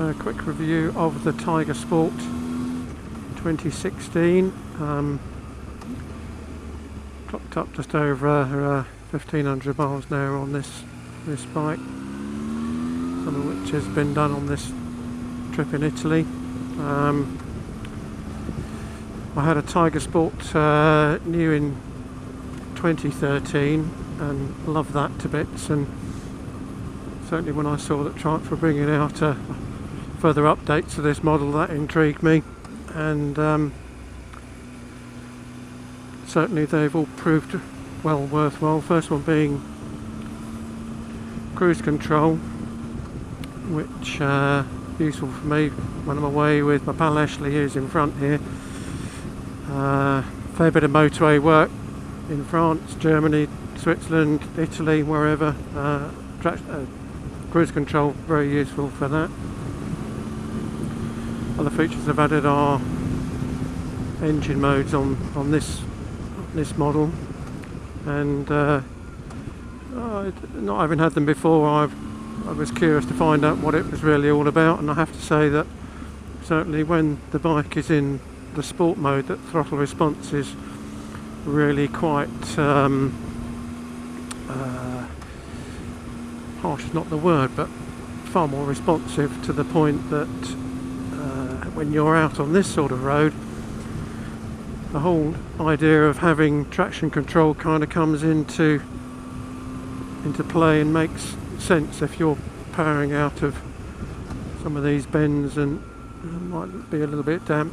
A quick review of the Tiger Sport 2016. Clocked up just over 1500 miles an hour on this bike, some of which has been done on this trip in Italy. I had a Tiger Sport new in 2013 and loved that to bits, and certainly when I saw that Triumph were bringing out further updates to this model, that intrigued me, and certainly they've all proved well worthwhile. First one being cruise control, which useful for me when I'm away with my pal Ashley, who's in front here. Fair bit of motorway work in France, Germany, Switzerland, Italy, wherever. Cruise control, very useful for that. Other features I've added are engine modes on this model, and not having had them before, I was curious to find out what it was really all about, and I have to say that certainly when the bike is in the sport mode, that throttle response is really quite harsh is not the word, but far more responsive, to the point that when you're out on this sort of road, the whole idea of having traction control kind of comes into play and makes sense. If you're powering out of some of these bends and it might be a little bit damp,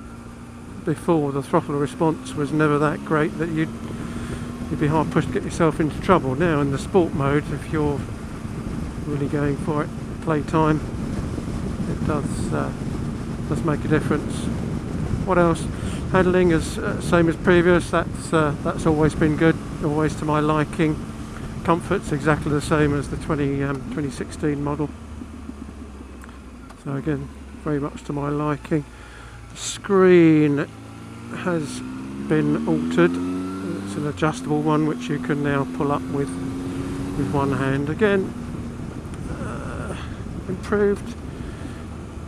before the throttle response was never that great that you'd be hard pushed to get yourself into trouble. Now in the sport mode, if you're really going for it, playtime, it does make a difference. What else? Handling is same as previous. That's always been good, always to my liking. Comfort's exactly the same as the 2016 model. So again, very much to my liking. The screen has been altered. It's an adjustable one which you can now pull up with one hand. Again, improved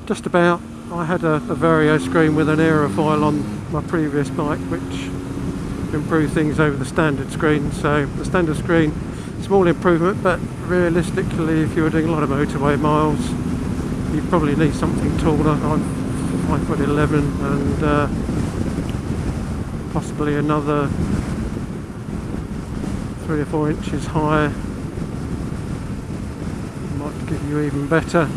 just about. I had a Vario screen with an aerofoil on my previous bike, which improved things over the standard screen. So the standard screen, small improvement, but realistically, if you were doing a lot of motorway miles, you probably need something taller. I'm 5'11", and possibly another 3 or 4 inches higher might give you even better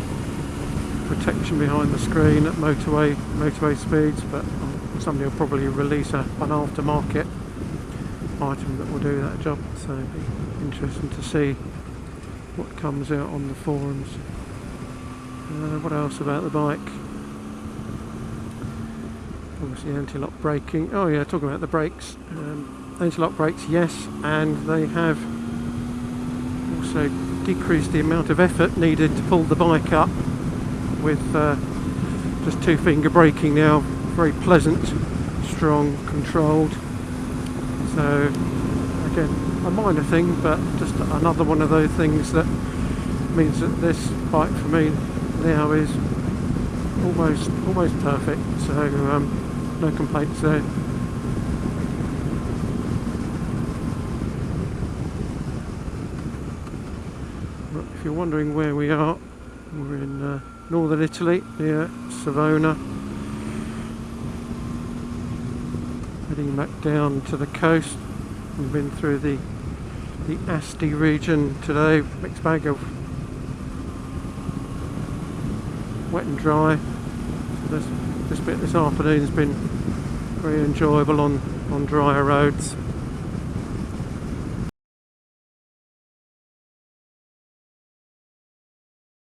protection behind the screen at motorway speeds. But somebody will probably release an aftermarket item that will do that job, so it'll be interesting to see what comes out on the forums. What else about the bike? Obviously anti-lock braking. Oh yeah, talking about the brakes. Anti-lock brakes, yes, and they have also decreased the amount of effort needed to pull the bike up with just 2-finger braking now. Very pleasant, strong, controlled. So again, a minor thing, but just another one of those things that means that this bike for me now is almost perfect. So no complaints there. If you're wondering where we are, we're in northern Italy, near Savona, heading back down to the coast. We've been through the Asti region today, mixed bag of wet and dry. So this bit this afternoon has been very enjoyable on drier roads.